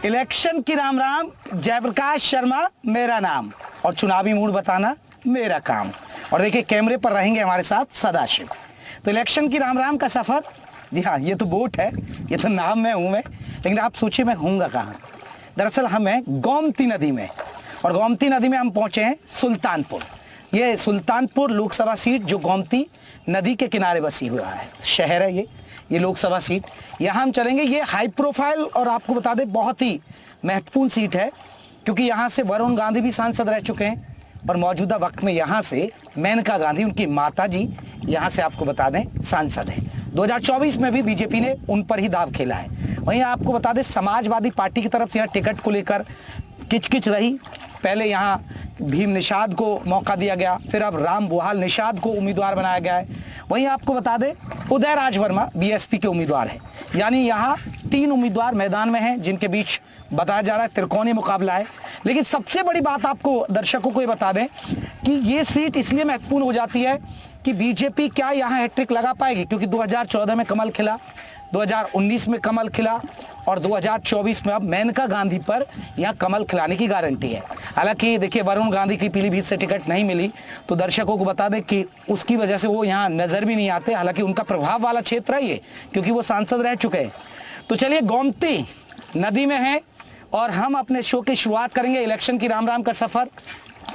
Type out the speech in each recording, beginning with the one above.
Election की राम राम, जयप्रकाश शर्मा मेरा नाम, और चुनावी मूड बताना मेरा काम। और देखिए कैमरे पर रहेंगे हमारे साथ सदाशिव। तो इलेक्शन की राम राम का सफर, जी हाँ, ये तो बोट है, ये तो नाम में हूँ मैं, लेकिन आप सोचिए मैं हूँगा कहाँ। दरअसल हम हैं गोमती नदी में, और गोमती नदी में हम पहुँचे हैं सुल्तानपुर। ये सुल्तानपुर लोकसभा सीट जो गोमती नदी के किनारे बसी हुआ है, शहर है ये लोकसभा सीट। यहाँ हम चलेंगे। ये हाई प्रोफाइल और आपको बता दें बहुत ही महत्वपूर्ण सीट है, क्योंकि यहाँ से वरुण गांधी भी सांसद रह चुके हैं, और मौजूदा वक्त में यहाँ से मेनका गांधी, उनकी माता जी, यहाँ से आपको बता दें सांसद हैं। 2024 में भी बीजेपी ने उन पर ही दाव खेला है। वहीं आपको बता दें समाजवादी पार्टी की तरफ से यहाँ टिकट को लेकर किचकिच रही। पहले यहाँ भीम निषाद को मौका दिया गया, फिर अब राम बुहाल निषाद को उम्मीदवार बनाया गया है। वहीं आपको बता दें उदय राज वर्मा बीएसपी के उम्मीदवार हैं। यानी यहाँ 3 उम्मीदवार मैदान में हैं, जिनके बीच बताया जा रहा है त्रिकोणीय मुकाबला है। लेकिन सबसे बड़ी बात आपको दर्शकों को ये बता दें कि ये सीट इसलिए महत्वपूर्ण हो जाती है कि बीजेपी क्या यहाँ हैट्रिक लगा पाएगी, क्योंकि 2014 में कमल खिला, 2019 में कमल खिला, और 2024 में अब मेनका गांधी पर यहाँ कमल खिलाने की गारंटी है। हालांकि देखिए वरुण गांधी की पीलीभीत से टिकट नहीं मिली, तो दर्शकों को बता दें कि उसकी वजह से वो यहाँ नज़र भी नहीं आते। हालांकि उनका प्रभाव वाला क्षेत्र है ये, क्योंकि वो सांसद रह चुके हैं। तो चलिए गोमती नदी में है और हम अपने शो की शुरुआत करेंगे। इलेक्शन की राम राम का सफ़र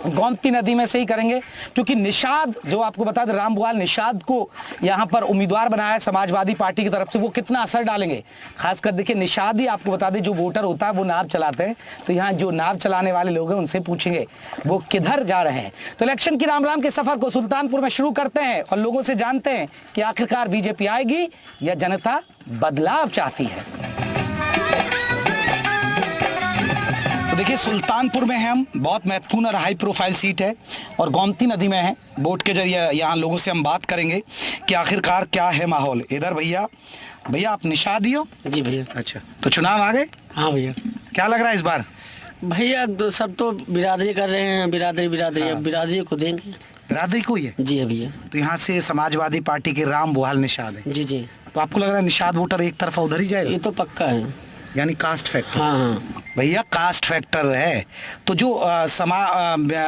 गोमती नदी में से ही करेंगे, क्योंकि निषाद, जो आपको बता दें राम बुहाल निषाद को यहाँ पर उम्मीदवार बनाया है समाजवादी पार्टी की तरफ से, वो कितना असर डालेंगे। खासकर देखिए निषाद ही आपको बता दें जो वोटर होता है वो नाव चलाते हैं, तो यहाँ जो नाव चलाने वाले लोग हैं उनसे पूछेंगे वो किधर जा रहे हैं। तो इलेक्शन की राम राम के सफर को सुल्तानपुर में शुरू करते हैं और लोगों से जानते हैं कि आखिरकार बीजेपी आएगी या जनता बदलाव चाहती है। देखिए सुल्तानपुर में हैं हम, बहुत महत्वपूर्ण और हाई प्रोफाइल सीट है, और गोमती नदी में है। बोट के जरिए यहाँ लोगों से हम बात करेंगे कि आखिरकार क्या है माहौल। इधर भैया आप निषाद ही हो? जी भैया। अच्छा, तो चुनाव आ गए? हाँ भैया। क्या लग रहा है इस बार? भैया सब तो बिरादरी कर रहे हैं, बिरादरी हाँ। बिरादरी को देंगे, बिरादरी को ही है जी भैया। तो यहाँ से समाजवादी पार्टी के राम बुहाल निषाद है? जी। तो आपको लग रहा है निषाद वोटर एक तरफा उधर ही जाएगा? ये तो पक्का है, यानी कास्ट फैक्टर। हाँ भैया कास्ट फैक्टर है, तो जो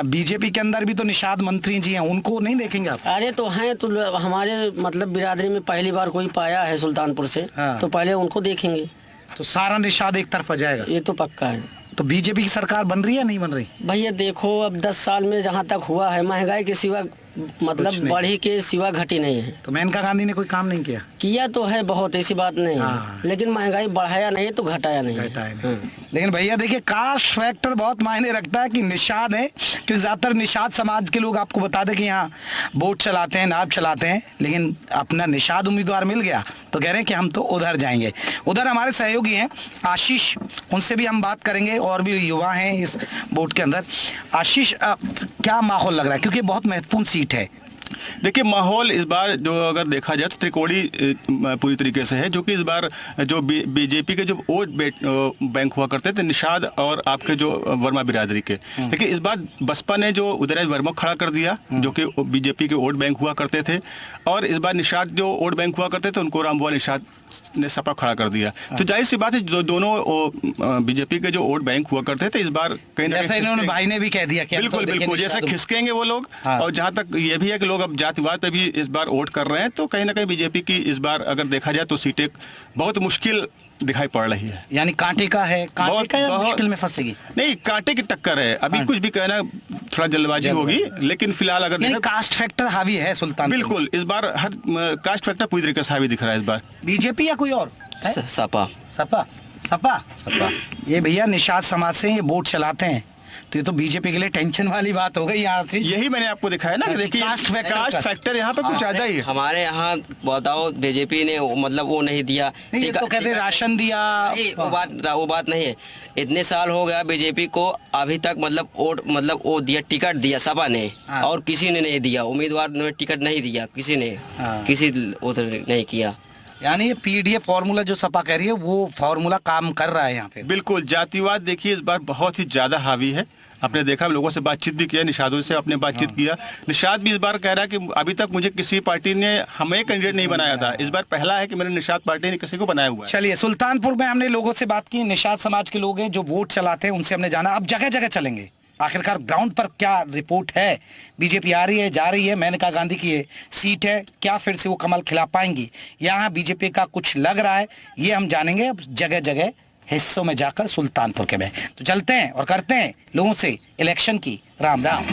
बीजेपी के अंदर भी तो निषाद मंत्री जी हैं, उनको नहीं देखेंगे आप? अरे तो हैं, तो हमारे मतलब बिरादरी में पहली बार कोई पाया है सुल्तानपुर से, हाँ। तो पहले उनको देखेंगे। तो सारा निषाद एक तरफा जाएगा? ये तो पक्का है। तो बीजेपी की सरकार बन रही है नहीं बन रही? भैया देखो अब 10 साल में जहाँ तक हुआ है, महंगाई के सिवा मतलब बढ़ी के सिवा घटी नहीं है। तो मेनका गांधी ने कोई काम नहीं किया तो है बहुत, ऐसी बात नहीं है, लेकिन महंगाई बढ़ाया नहीं तो घटाया नहीं। हाँ। लेकिन भैया देखिए कास्ट फैक्टर बहुत मायने रखता है कि निषाद है, क्योंकि ज्यादातर निषाद समाज के लोग आपको बता दें कि यहाँ बोट चलाते हैं, नाव चलाते हैं, लेकिन अपना निषाद उम्मीदवार मिल गया तो कह रहे हैं कि हम तो उधर जाएंगे। उधर हमारे सहयोगी हैं आशीष, उनसे भी हम बात करेंगे, और भी युवा हैं इस बोट के अंदर। आशीष, क्या माहौल लग रहा है, क्योंकि बहुत महत्वपूर्ण सीट है? देखिए माहौल इस बार जो अगर देखा जाए तो त्रिकोणी पूरी तरीके से है, जो कि इस बार जो बीजेपी के जो वोट बैंक हुआ करते थे निषाद और आपके जो वर्मा बिरादरी के, देखिए इस बार बसपा ने जो उदयराज वर्मा खड़ा कर दिया, जो कि बीजेपी के वोट बैंक हुआ करते थे, और इस बार निषाद जो वोट बैंक हुआ करते थे उनको रामबुआ निषाद ने सपा खड़ा कर दिया। तो जाहिर सी बात है जो दोनों बीजेपी के जो वोट बैंक हुआ करते थे इस बार कहीं ना कहीं इन्होंने भाई ने भी कह दिया कि बिल्कुल जैसे खिसकेंगे वो लोग। हाँ। और जहाँ तक ये भी है कि लोग अब जातिवाद पे भी इस बार वोट कर रहे हैं, तो कहीं ना कहीं बीजेपी की इस बार अगर देखा जाए तो सीटें बहुत मुश्किल दिखाई पड़ रही है। यानी कांटे का है, कांटे का या मुश्किल में फंसेगी? नहीं, कांटे की टक्कर है। अभी कुछ भी कहना थोड़ा जल्दबाजी होगी, लेकिन फिलहल अगर कास्ट फैक्टर हावी है सुल्तान। बिल्कुल इस बार हर कास्ट फैक्टर पूरी तरीके से हावी दिख रहा है इस बार। बीजेपी या कोई और? सपा। ये भैया निषाद समाज से ये वोट चलाते हैं, तो ये तो बीजेपी के लिए टेंशन वाली बात हो गई यहाँ से। यही मैंने आपको दिखाया ना कि देखिए कास्ट फैक्टर यहाँ पे कुछ ज्यादा ही है। हमारे यहाँ बताओ बीजेपी ने मतलब वो नहीं दिया, तो कहते राशन दिया, वो बात नहीं है। इतने साल हो गया बीजेपी को, अभी तक मतलब वोट मतलब वो दिया, टिकट दिया सपा ने, और किसी ने नहीं दिया, उम्मीदवार ने टिकट नहीं दिया, किसी ने किसी उधर नहीं किया। यानी ये पीडीए फॉर्मूला जो सपा कह रही है वो फॉर्मूला काम कर रहा है यहाँ पे। बिल्कुल, जातिवाद देखिए इस बार बहुत ही ज्यादा हावी है। आपने देखा, लोगों से बातचीत भी किया, निषादों से आपने बातचीत किया। निषाद भी इस बार कह रहा है कि अभी तक मुझे किसी पार्टी ने हमें कैंडिडेट नहीं बनाया था, इस बार पहला है कि मेरे निषाद पार्टी ने किसी को बनाया हुआ है। चलिए, सुल्तानपुर में हमने लोगों से बात की, निषाद समाज के लोग हैं जो वोट चलाते हैं, उनसे हमने जाना। अब जगह जगह चलेंगे, आखिरकार ग्राउंड पर क्या रिपोर्ट है। बीजेपी आ रही है, जा रही है, मेनका गांधी की ये सीट है, क्या फिर से वो कमल खिला पाएंगी, यहाँ बीजेपी का कुछ लग रहा है, ये हम जानेंगे अब जगह जगह हिस्सों में जाकर सुल्तानपुर के में। तो चलते हैं और करते हैं लोगों से इलेक्शन की राम राम।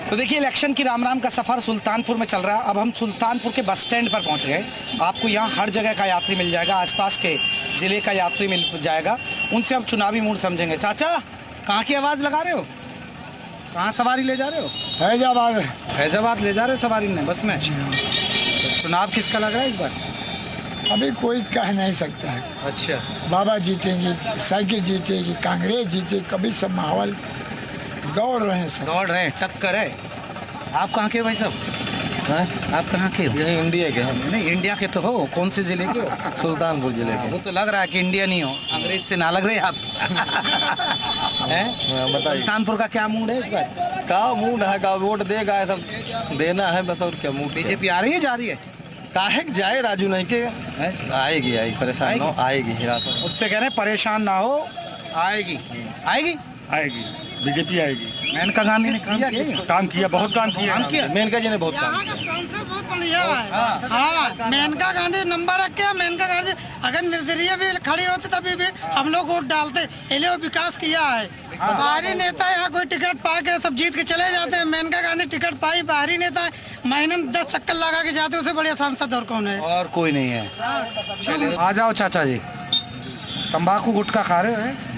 तो देखिए, इलेक्शन की राम राम का सफर सुल्तानपुर में चल रहा है। अब हम सुल्तानपुर के बस स्टैंड पर पहुंच गए। आपको यहाँ हर जगह का यात्री मिल जाएगा, आसपास के ज़िले का यात्री मिल जाएगा, उनसे हम चुनावी मूड समझेंगे। चाचा, कहाँ की आवाज़ लगा रहे हो? कहाँ सवारी ले जा रहे हो? फैजाबाद। फैजाबाद ले जा रहे हो सवारी ने बस में? तो चुनाव किसका लग रहा है इस बार? अभी कोई कह नहीं सकता है। अच्छा, बाबा जीतेंगे, साइकिल जीतेगी, कांग्रेस जीते, कभी सब माहौल दौड़ रहे हैं सब। दौड़ रहे हैं, टक्कर है। आप कहाँ के हो भाई साहब? आप कहाँ के हो? यही इंडिया के हम। नहीं, इंडिया के तो हो, कौन से जिले के हो? सुल्तानपुर जिले के। वो तो लग रहा है कि इंडिया नहीं हो, अंग्रेज से ना लग रहे आप। हैं? बताइए, सुल्तानपुर का क्या मूड है इस बार? का मूड है, का वोट देगा, सब देना है बस, और क्या मूड। बीजेपी आ रही है, जा रही है? काहे के जाए राजू, नहीं के आएगी, आएगी, परेशान ना हो, आएगी। उससे कह रहे हैं परेशान ना हो, आएगी। आएगी, आएगी, बीजेपी आएगी। मेनका गांधी ने काम किया, काम किया, बहुत काम किया। मेनका जी ने बहुत काम यहाँ का सांसद बहुत बढ़िया है। हाँ, मेनका गांधी नंबर रख के, मेनका गांधी अगर निर्दलीय भी खड़ी होती तभी भी हम लोग वोट डालते, इसलिए विकास किया है। बाहरी नेता यहाँ कोई टिकट पा के सब जीत के चले जाते हैं, मेनका गांधी टिकट पाई, बाहरी नेता महीने में 10 चक्कर लगा के जाते, उससे बढ़िया सांसद और कौन है? और कोई नहीं है। आ जाओ चाचा जी, तंबाकू गुटखा खा रहे हो? है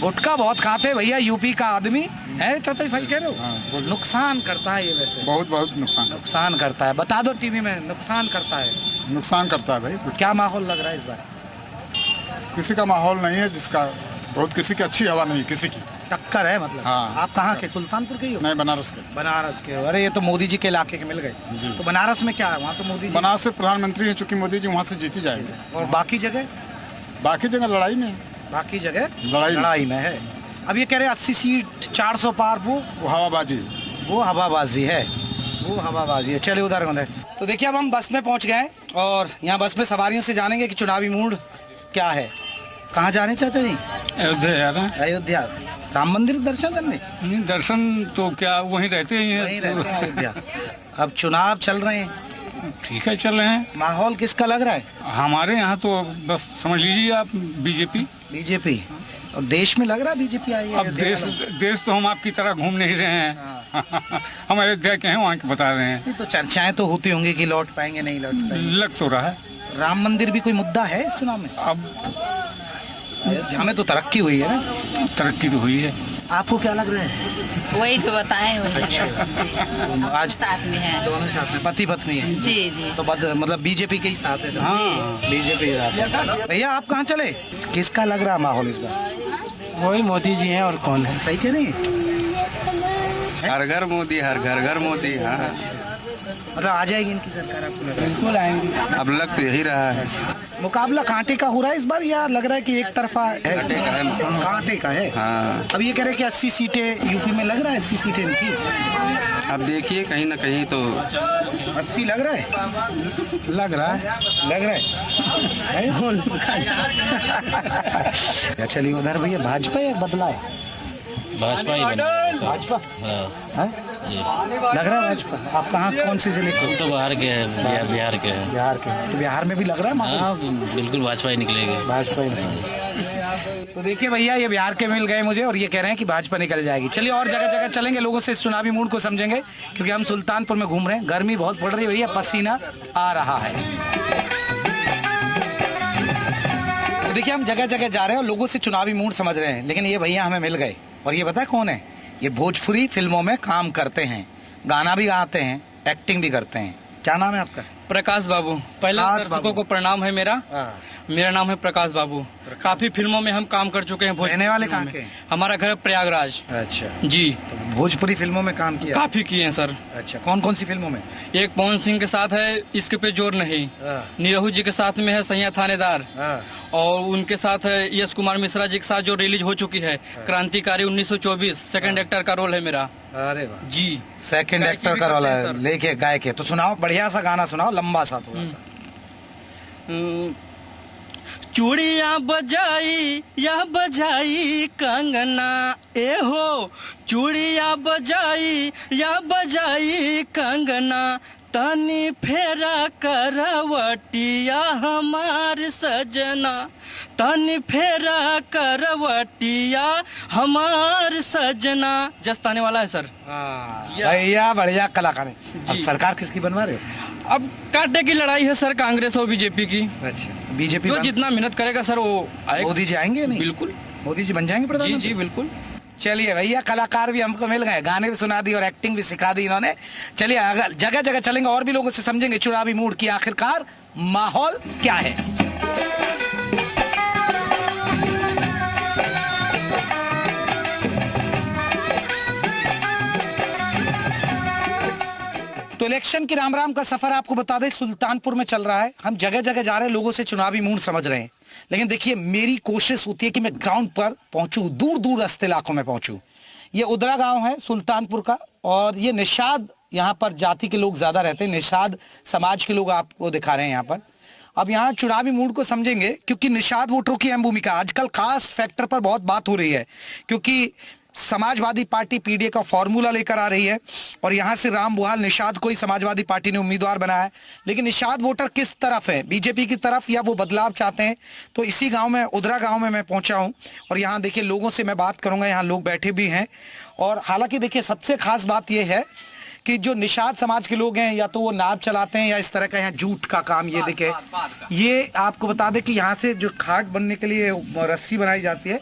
गुटखा बहुत खाते हैं भैया, यूपी का आदमी है। चाचा सही कह रहे हो? नुकसान करता है ये, वैसे बहुत नुकसान करता है। बता दो टीवी में, नुकसान करता है। नुकसान करता है भाई। क्या माहौल लग रहा है इस बार? किसी का माहौल नहीं है जिसका बहुत, किसी की अच्छी हवा नहीं, किसी की टक्कर है मतलब। हाँ। आप कहाँ के? सुल्तानपुर के ही हो? नहीं, बनारस के। बनारस के हो? अरे ये तो मोदी जी के इलाके के मिल गए। तो बनारस में क्या है? वहाँ तो मोदी जी। बनारस से प्रधानमंत्री हैं, चूंकि मोदी जी वहाँ से जीती जाएंगे। और बाकी जगह? बाकी जगह लड़ाई में, बाकी जगह लड़ाई में है। अब ये कह रहे 80 सीट 400 पार, वो हवाबाजी, वो हवाबाजी है, वो हवाबाजी है। चलिए उधर उधर। तो देखिए, अब हम बस में पहुंच गए और यहाँ बस में सवारियों से जानेंगे कि चुनावी मूड क्या है। कहाँ जा रहे हैं चाचा जी? अयोध्या जा रहे हैं। अयोध्या राम मंदिर दर्शन करने? नहीं, दर्शन तो क्या वहीं रहते ही वहीं रहते हैं हैं। अयोध्या। अब चुनाव चल रहे हैं, ठीक है, चल रहे हैं। माहौल किसका लग रहा है? हमारे यहाँ तो बस समझ लीजिए आप, बीजेपी। बीजेपी। और देश में लग रहा है बीजेपी आई है? अब देश तो हम आपकी तरह घूम नहीं रहे हैं। हम अयोध्या के हैं, वहाँ के बता रहे हैं। तो चर्चाएं तो होती होंगी कि लौट पाएंगे नहीं लौट पाएंगे। लग तो रहा है। राम मंदिर भी कोई मुद्दा है इस चुनाव में? अब अयोध्या में तो तरक्की हुई है ना? तरक्की तो हुई है। आपको क्या लग रहा है? वही जो बताएं वही जी। आज साथ में है, दोनों साथ में, पति पत्नी है। जी जी। तो मतलब बीजेपी के ही साथ है। हाँ, बीजेपी के साथ है। भैया आप कहाँ चले? किसका लग रहा है माहौल इस बार? वही मोदी जी हैं, और कौन है? सही कह रही है? हर घर मोदी, हर घर घरमोदी। हाँ, मतलब आ जाएगी इनकी सरकार, आपको लग रहा है? बिल्कुल आएंगे। अब लग तो यही रहा है। मुकाबला कांटे का हो रहा है इस बार, या लग रहा है कि एक तरफा है? कांटे का है। कांटे का है। हाँ, अब ये कह रहे हैं कि 80 सीटें यूपी में, लग रहा है 80 सीटें इनकी। अब देखिए कहीं ना कहीं तो 80 लग रहा है? लग रहा है। लग रहा है? चलिए उधर भैया, भाजपा या बदला है? भाजपा ही बना भाजपा हाँ लग रहा है भाजपा। आप कहाँ, कौन से जिले के? तो बाहर के हैं, बिहार के हैं। बिहार के। तो बिहार में भी लग रहा है माहौल? हाँ बिल्कुल भाजपा ही निकलेगी। भाजपा ही निकलेगी। तो देखिए भैया, ये बिहार के मिल गए मुझे और ये कह रहे हैं कि भाजपा निकल जाएगी। चलिए और जगह जगह चलेंगे, लोगों से इस चुनावी मूड को समझेंगे, क्योंकि हम सुल्तानपुर में घूम रहे हैं। गर्मी बहुत पड़ रही है भैया, पसीना आ रहा है। तो देखिए, हम जगह जगह जा रहे हैं और लोगों से चुनावी मूड समझ रहे हैं, लेकिन ये भैया हमें मिल गए। और ये पता है कौन है? ये भोजपुरी फिल्मों में काम करते हैं, गाना भी गाते हैं, एक्टिंग भी करते हैं। क्या नाम है आपका? प्रकाश बाबू। पहले दर्शकों को प्रणाम है मेरा। मेरा नाम है प्रकाश बाबू। काफी फिल्मों में हम काम कर चुके हैं। रहने वाले फिल्मों कहाँ में। के? हमारा घर प्रयागराज। अच्छा जी। तो भोजपुरी फिल्मों में काम किया? काफी किए हैं सर। अच्छा, कौन कौन सी फिल्मों में? एक पवन सिंह के साथ है इश्क पे जोर नहीं, निरहू जी के साथ में है सैया थानेदार, और उनके साथ है यश कुमार मिश्रा जी के साथ जो रिलीज हो चुकी है क्रांतिकारी 1924, सेकंड एक्टर का रोल है मेरा। अरे वाह जी, सेकंड एक्टर का रोल है, लेके गाय के। तो सुनाओ, बढ़िया सा गाना सुनाओ, लंबा सा थोड़ा सा। चूड़िया बजाई या बजाई कंगना, ए हो चूड़िया बजाई या बजाई कंगना, तनी फेरा करवटिया हमार सजना, तनी फेरा करवटिया हमार सजना। जस्ताने वाला है सर। भैया बढ़िया कलाकार है। अब सरकार किसकी बनवा रहे हो? अब कांटे की लड़ाई है सर, कांग्रेस और बीजेपी की। अच्छा, बीजेपी जो जितना मेहनत करेगा सर वो आएगा। मोदी जी आएंगे नहीं? बिल्कुल, मोदी जी बन जाएंगे जी प्रधानमंत्री। जी बिल्कुल। चलिए भैया, कलाकार भी हमको मिल गए, गाने भी सुना दी और एक्टिंग भी सिखा दी इन्होंने। चलिए अगर जगह जगह चलेंगे और भी लोगों से समझेंगे चुनावी मूड की आखिरकार माहौल क्या है। तो इलेक्शन की राम राम का सफर आपको बता दें सुल्तानपुर में चल रहा है। हम जगह जगह जा रहे हैं, लोगों से चुनावी मूड समझ रहे हैं। लेकिन देखिए, मेरी कोशिश होती है कि मैं ग्राउंड पर पहुंचूं, दूर दूर रास्ते इलाकों में पहुंचूं। ये उदरा गांव है सुल्तानपुर का, और ये निषाद यहाँ पर जाति के लोग ज्यादा रहते हैं, निषाद समाज के लोग आपको दिखा रहे हैं यहाँ पर। अब यहाँ चुनावी मूड को समझेंगे, क्योंकि निषाद वोटरों की अहम भूमिका। आजकल कास्ट फैक्टर पर बहुत बात हो रही है, क्योंकि समाजवादी पार्टी पीडीए का फॉर्मूला लेकर आ रही है और यहाँ से राम बुहाल निषाद को ही समाजवादी पार्टी ने उम्मीदवार बनाया है। लेकिन निषाद वोटर किस तरफ है, बीजेपी की तरफ या वो बदलाव चाहते हैं? तो इसी गांव में, उदरा गांव में मैं पहुंचा हूं और यहाँ देखिए लोगों से मैं बात करूंगा। यहाँ लोग बैठे भी हैं, और हालांकि देखिए सबसे खास बात यह है कि जो निषाद समाज के लोग हैं, या तो वो नाव चलाते हैं या इस तरह का यहाँ जूट का काम। ये देखे, ये आपको बता दें कि यहाँ से जो खाट बनने के लिए रस्सी बनाई जाती है,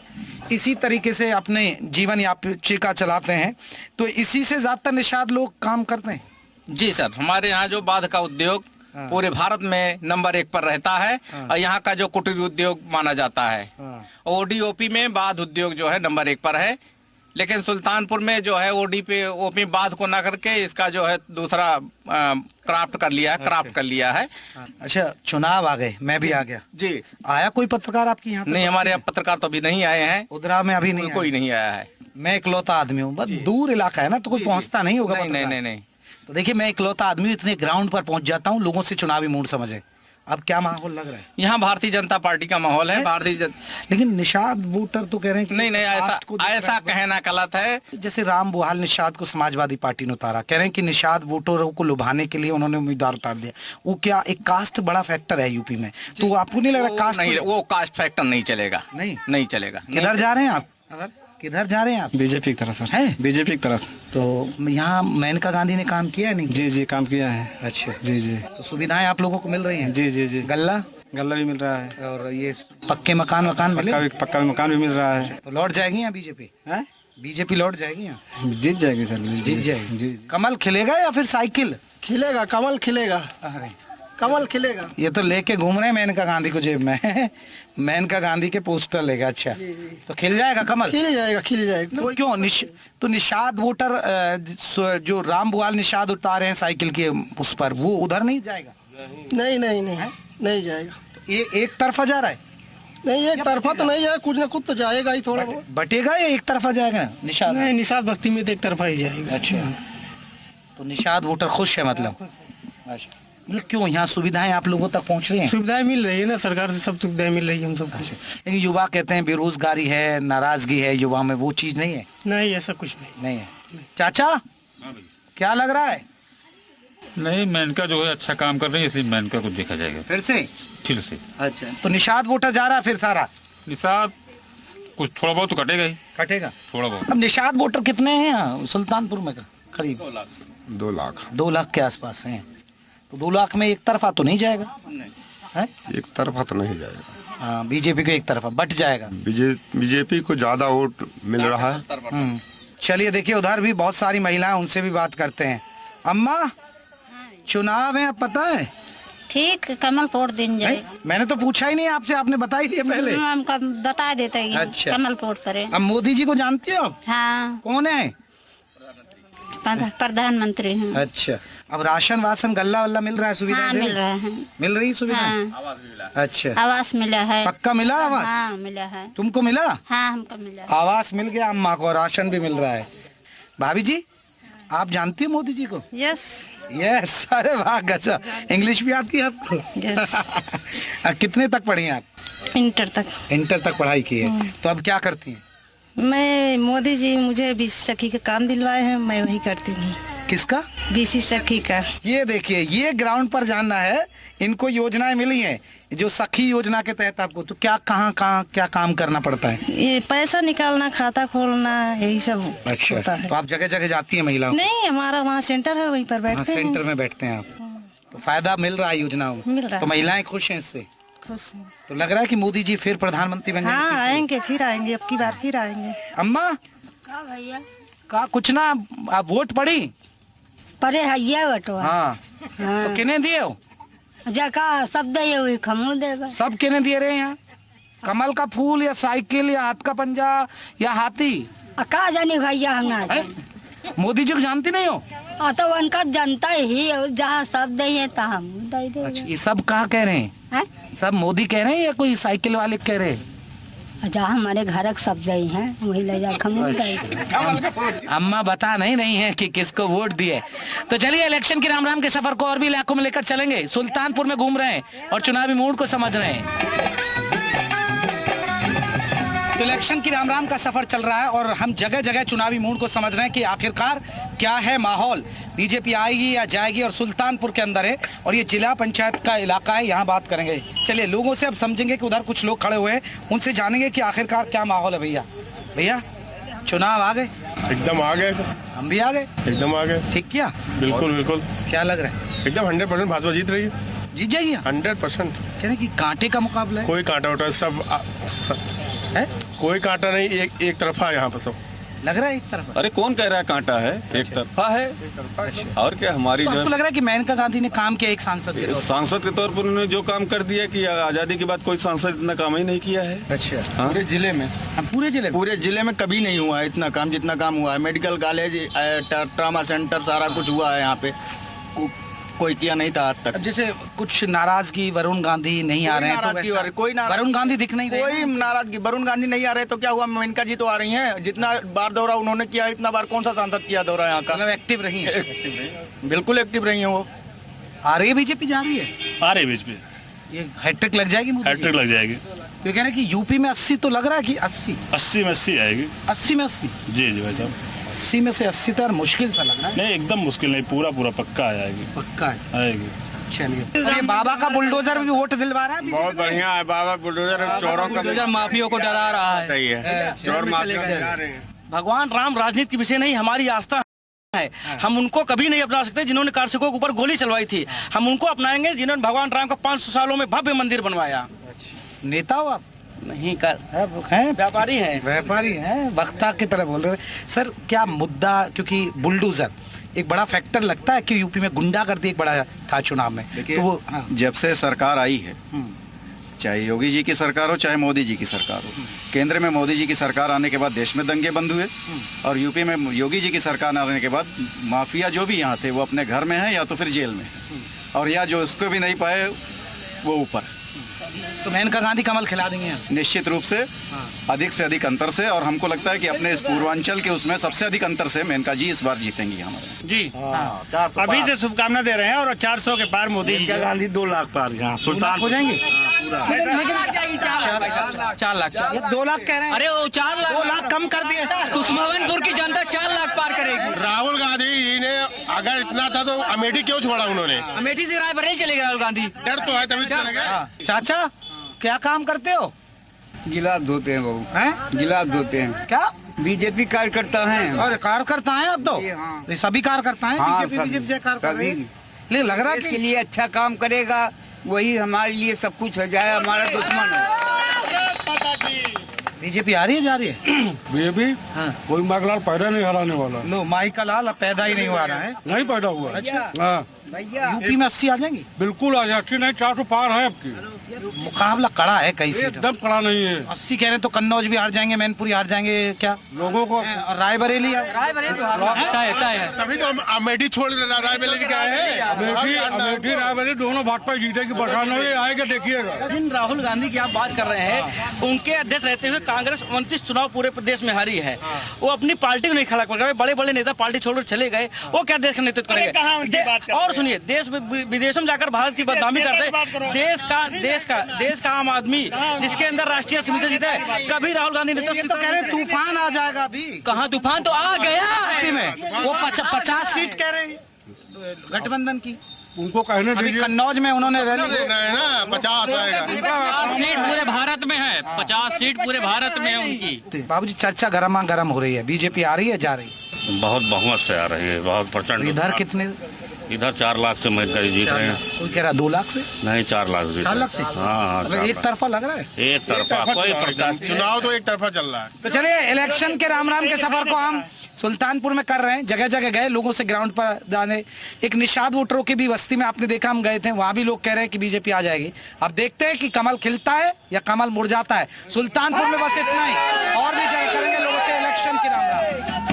इसी तरीके से अपने जीवन याचिका चलाते हैं। तो इसी से ज्यादातर निषाद लोग काम करते हैं। जी सर, हमारे यहाँ जो बांध का उद्योग पूरे भारत में नंबर 1 पर रहता है, और यहाँ का जो कुटीर उद्योग माना जाता है। ओडीओपी में बांध उद्योग जो है नंबर 1 पर है, लेकिन सुल्तानपुर में जो है ओपी बांध को ना करके इसका जो है दूसरा क्राफ्ट कर लिया है। अच्छा, चुनाव आ गए, मैं भी आ गया जी। आया कोई पत्रकार आपकी यहाँ? नहीं, हमारे यहाँ पत्रकार तो अभी नहीं आए हैं। उदरा में अभी नहीं कोई नहीं आया है। मैं इकलौता आदमी हूँ, बस दूर इलाका है ना, तो कोई पहुँचता नहीं होगा। नहीं। तो देखिए, मैं इकलौता आदमी हूँ, इतने ग्राउंड पर पहुँच जाता हूँ, लोगों से चुनावी मूड समझे। अब क्या माहौल लग रहा है? यहाँ भारतीय जनता पार्टी का माहौल है। लेकिन निषाद वोटर तो कह रहे हैं कि नहीं, ऐसा कहना गलत है। जैसे राम बुहाल निषाद को समाजवादी पार्टी ने उतारा, कह रहे हैं कि निषाद वोटरों को लुभाने के लिए उन्होंने उम्मीदवार उतार दिया। वो क्या एक कास्ट बड़ा फैक्टर है यूपी में? तो आपको नहीं लग रहा कास्ट नहीं, वो कास्ट फैक्टर नहीं चलेगा। नहीं चलेगा। किधर जा रहे हैं आप? किधर जा रहे हैं आप? बीजेपी की तरफ सर। है बीजेपी की तरफ। तो यहाँ मेनका गांधी ने काम किया है नहीं? जी जी, काम किया है। अच्छा जी जी। तो सुविधाएं आप लोगों को मिल रही हैं? जी जी जी। गल्ला भी मिल रहा है, और ये पक्के मकान मिले? पक्का मकान भी मिल रहा है। तो लौट जाएगी यहाँ बीजेपी? है बीजेपी लौट जाएगी यहाँ? जीत जाएगी सर, जीत जाएगी। जी। कमल खिलेगा या फिर साइकिल खिलेगा? कमल खिलेगा। अरे कमल खिलेगा। ये तो लेके घूम रहे हैं मेनका गांधी को जेब में। मेनका गांधी के पोस्टर लेगा। अच्छा, तो खिल जाएगा कमल? खिल जाएगा। क्यों? तो निषाद वोटर जो राम बुहाल निषाद उतारे हैं साइकिल के उस पर, वो उधर नहीं जाएगा? नहीं जाएगा। ये एक तरफा जा रहा है? नहीं, एक तरफा तो नहीं है, कुछ न कुछ तो जाएगा ही, थोड़ा बहुत बटेगा या एक तरफा जाएगा निषाद? नहीं, निषाद बस्ती में तो एक तरफा ही जाएगा। अच्छा, तो निषाद वोटर खुश है मतलब? अच्छा, क्यों यहाँ सुविधाएं आप लोगों तक पहुँच रही हैं? सुविधाएं मिल रही है ना, सरकार से सब सुविधाएं मिल रही है हम सबको। लेकिन युवा कहते हैं बेरोजगारी है, नाराजगी है युवा में, वो चीज नहीं है? नहीं, ऐसा कुछ नहीं है। चाचा क्या लग रहा है? नहीं, मेनका जो है अच्छा काम कर रही है, इसलिए मेनका को देखा जाएगा फिर से। अच्छा, तो निषाद वोटर जा रहा है फिर सारा? निषाद कुछ थोड़ा बहुत तो कटेगा थोड़ा बहुत। अब निषाद वोटर कितने हैं यहाँ सुल्तानपुर में? करीब 2 लाख के आसपास हैं। तो 2 लाख में एक तरफा तो नहीं जाएगा? है एक तरफा तो नहीं जाएगा। हाँ, बीजेपी को एक तरफा बट जाएगा। बीजेपी को ज्यादा वोट मिल रहा है। चलिए देखिए, उधर भी बहुत सारी महिलाएं, उनसे भी बात करते हैं। अम्मा, चुनाव है, अब पता है ठीक कमल पोट दिन जाए। मैंने तो पूछा ही नहीं आपसे, आपने बता ही दिया पहले। हमको बता देते हैं अच्छा। कमल पोट करे। अब मोदी जी को जानती हो आप? हाँ। कौन है? प्रधानमंत्री हैं। अच्छा, अब राशन वासन गल्ला वल्ला मिल रहा है? सुविधा हाँ, मिल रहा है। मिल रही सुविधा? हाँ। अच्छा, आवास मिला है। पक्का मिला आवास? हाँ मिला है। तुमको मिला? हाँ हमको मिला। आवास मिल गया अम्मा को, राशन भी मिल रहा है। भाभी जी, आप जानती हो मोदी जी को? यस। यस, अरे वाह गजब, इंग्लिश भी आती है आपको? यस। कितने तक पढ़ी हैं आप? इंटर तक। इंटर तक पढ़ाई की है, तो अब क्या करती हैं? मैं मोदी जी मुझे बीसी सखी का काम दिलवाए हैं, मैं वही करती हूँ। किसका? बीसी सखी का। ये देखिए, ये ग्राउंड पर जानना है, इनको योजनाएं मिली हैं जो सखी योजना के तहत आपको, तो क्या कहाँ क्या काम करना पड़ता है? ये पैसा निकालना, खाता खोलना, यही सब अच्छा, होता है। तो आप जगह जगह जाती हैं महिलाओं? नहीं, हमारा वहाँ सेंटर है, वहीं पर बैठते हैं। सेंटर में बैठते हैं आप, तो फायदा मिल रहा है योजनाओं में? मिल रहा है। तो महिलाएं खुश हैं इससे? खुश हैं। तो लग रहा है कि मोदी जी फिर प्रधानमंत्री बन हाँ, जाएंगे? आएंगे, फिर आएंगे, अब की बार फिर आएंगे। अम्मा भैया का कुछ ना, आप वोट पड़ी? परे हैया बटवा। हाँ, तो किने दिए हो? जका सब दे हुई खमू देगा। सब किने दिए रहे यहाँ? कमल का फूल या साइकिल या हाथ का पंजा या हाथी? का जानी भैया हम ना। मोदी जी को जानती नहीं हो? तो उनका जनता ही जहाँ सब दे है तो हम दे दे। अच्छा, ये सब कहाँ कह रहे हैं? सब मोदी कह रहे हैं या कोई साइकिल वाले कह रहे हैं? जहाँ हमारे घर सब दे हैं वही ले जा खमू दे। अम्मा बता नहीं है कि किसको वोट दिए। तो चलिए इलेक्शन के राम राम के सफर को और भी इलाकों में लेकर चलेंगे। सुल्तानपुर में घूम रहे हैं और चुनावी मूड को समझ रहे हैं। तो इलेक्शन की राम राम का सफर चल रहा है और हम जगह जगह चुनावी मूड को समझ रहे हैं कि आखिरकार क्या है माहौल, बीजेपी आएगी या जाएगी। और सुल्तानपुर के अंदर है और ये जिला पंचायत का इलाका है, यहाँ बात करेंगे। चलिए लोगों से अब समझेंगे कि उधर कुछ लोग खड़े हुए हैं, उनसे जानेंगे कि आखिरकार क्या माहौल है। भैया चुनाव आ गए? एकदम आ गए, हम भी आ गए, एकदम आ गए। ठीक किया? बिल्कुल बिल्कुल। क्या लग रहा है? एकदम 100% भाजपा जीत रही है। जीत जाएगी 100%। कह रहे कि कांटे का मुकाबला है? कोई कांटा उठा सब है, कोई कांटा नहीं, एक तरफा है यहाँ पर सब। लग रहा है एक तरफा? अरे कौन कह रहा है कांटा है? एक तरफा है। और क्या हमारी तो जो आपको लग रहा है कि मेनका गांधी ने काम किया एक सांसद के तौर पर? सांसद के तौर पर उन्होंने जो काम कर दिया कि आजादी के बाद कोई सांसद इतना काम ही नहीं किया है। अच्छा, पूरे जिले में? पूरे जिले में कभी नहीं हुआ है इतना काम जितना काम हुआ है। मेडिकल कॉलेज, ट्रामा सेंटर, सारा कुछ हुआ है यहाँ पे, कोई किया नहीं था आज तक। अब जैसे कुछ नाराजगी, वरुण गांधी नहीं आ रहे हैं, तो कोई वरुण गांधी दिख नहीं रहे? कोई नाराजगी, वरुण गांधी नहीं आ रहे तो क्या हुआ, मेनका जी तो आ रही हैं। जितना बार दौरा उन्होंने किया, इतना बार कौन सा सांसद किया दौरा यहाँ का? मतलब एक्टिव रही है? बिल्कुल एक्टिव रही है वो। आ रही है बीजेपी, जा रही है? आ रही है बीजेपी। ये हैट्रिक लग जाएगी? हैट्रिक लग जाएगी। तो कह रहे हैं कि यूपी में 80 तो लग रहा है कि 80 में 80 आएगी। 80 में 80? जी भाई साहब, 80 में से 80 तो यार मुश्किल सा लग रहा है। नहीं, एकदम मुश्किल नहीं, पूरा पक्का आएगी। पक्का है, आएगी। चलिए। और ये बाबा का बुलडोजर भी वोट दिलवा रहा है? बहुत बढ़िया है बाबा बुलडोजर, चोरों का माफियों को डरा रहा है। चोर माफिया डरा रहे हैं। भगवान राम राजनीति के विषय नहीं, हमारी आस्था है। हम उनको कभी नहीं अपना सकते जिन्होंने कार्सिकों के ऊपर गोली चलवाई थी। हम उनको अपनाएंगे जिन्होंने भगवान राम का 500 सालों में भव्य मंदिर बनवाया। नेता हो आप? नहीं कर हैं, व्यापारी हैं। व्यापारी हैं, वक्ता की तरह बोल रहे हैं। सर क्या मुद्दा, क्योंकि बुलडोजर एक बड़ा फैक्टर लगता है कि यूपी में गुंडागर्दी एक बड़ा था चुनाव में, तो वो जब से सरकार आई है, चाहे योगी जी की सरकार हो चाहे मोदी जी की सरकार हो, केंद्र में मोदी जी की सरकार आने के बाद देश में दंगे बंद हुए और यूपी में योगी जी की सरकार आने के बाद माफिया जो भी यहाँ थे वो अपने घर में है या तो फिर जेल में है, और या जो उसको भी नहीं पाए वो ऊपर। तो मेनका गांधी कमल खिला देंगे निश्चित रूप से, अधिक से अधिक अंतर से, और हमको लगता है कि अपने इस पूर्वांचल के उसमें सबसे अधिक अंतर से मेनका जी इस बार जीतेंगी हमारे जी। अभी से शुभकामना दे रहे हैं और 400 के पार मोदी जी। गांधी 2 लाख पार यहाँ सुल्तान हो जाएंगे। 4 लाख 2 लाख कह रहे हैं। अरे वो 4 लाख 2 लाख कम कर दिए। कुशमोहनपुर की जनता 4 लाख पार करेगी। राहुल गांधी जी ने अगर इतना था तो अमेठी क्यों छोड़ा उन्होंने? अमेठी से रायबरेली चले गए राहुल गांधी। डर तो है तभी चले गए। चाचा क्या काम करते हो? गिलास धोते हैं बाबू। हैं? गिलास धोते हैं। क्या बीजेपी कार्यकर्ता हैं? और कार्यकर्ता हैं अब तो? ये सभी कार्यकर्ता हैं? हाँ, बीजेपी कार्यकर्ता। लेकिन लग रहा है कि लिए अच्छा काम करेगा वही हमारे लिए सब कुछ हो जाए, हमारा दुश्मन है। बीजेपी आ रही है, जा रही है? बीजेपी कोई माखलाल पैदा नहीं हराने वाला। लो माई का लाल पैदा ही नहीं हुआ रहा है। नहीं पैदा हुआ। अच्छा। हाँ, यूपी में 80 आ जाएंगी? बिल्कुल आ जाती नहीं, 400 पार है आपकी। मुकाबला कड़ा है कई सीट, एकदम कड़ा नहीं है। 80 कह रहे हैं तो कन्नौज भी हार जाएंगे, मैनपुरी हार जाएंगे, क्या लोगों को और रायबरेली तभी तो अमेठी छोड़ रायबरेली क्या है, अमेठी रायबरेली दोनों भाजपा जीतेगी, बरसाने आएगा देखिएगा। जिन राहुल गांधी की आप बात कर रहे हैं, उनके अध्यक्ष रहते हुए कांग्रेस 29 चुनाव पूरे प्रदेश में हारी है। वो अपनी पार्टी को नहीं खड़ा कर रहे, बड़े बड़े नेता पार्टी छोड़कर चले गए, वो क्या देश का नेतृत्व करेंगे? और सुनिए, देश विदेशों में जाकर भारत की बदनामी करते, देश का आम आदमी जिसके अंदर राष्ट्रीय समिति जीता है, कभी राहुल गांधी ने तो कह रहे तूफान आ जाएगा अभी। कहाँ तूफान, तो आ गया में वो 50 सीट कह रहे हैं गठबंधन की। उनको कहने दीजिए, कन्नौज में उन्होंने देना है ना, 50 आएगा। 50 सीट पूरे भारत में है, 50 सीट पूरे भारत में है उनकी। बाबूजी चर्चा गर्मा गर्म हो रही है, बीजेपी आ रही है जा रही है? बहुत बहुमत से आ रही है, बहुत प्रचंड। इधर कितने? इधर 4 लाख से महिला जीत रहे हैं। कोई कह रहा 2 लाख से? नहीं, 4 लाख से। 4 लाख से? हाँ, एक तरफा लग रहा है, एक तरफा कोई चुनाव तो एक तरफा चल रहा है। तो चलिए इलेक्शन के राम राम के सफर को हम सुल्तानपुर में कर रहे हैं, जगह जगह गए, लोगों से ग्राउंड पर जाने। एक निषाद वोटरों की भी बस्ती में आपने देखा, हम गए थे, वहां भी लोग कह रहे हैं कि बीजेपी आ जाएगी। अब देखते हैं कि कमल खिलता है या कमल मुरझाता है। सुल्तानपुर में बस इतना ही, और भी जगह करेंगे लोगों से इलेक्शन के राम राम।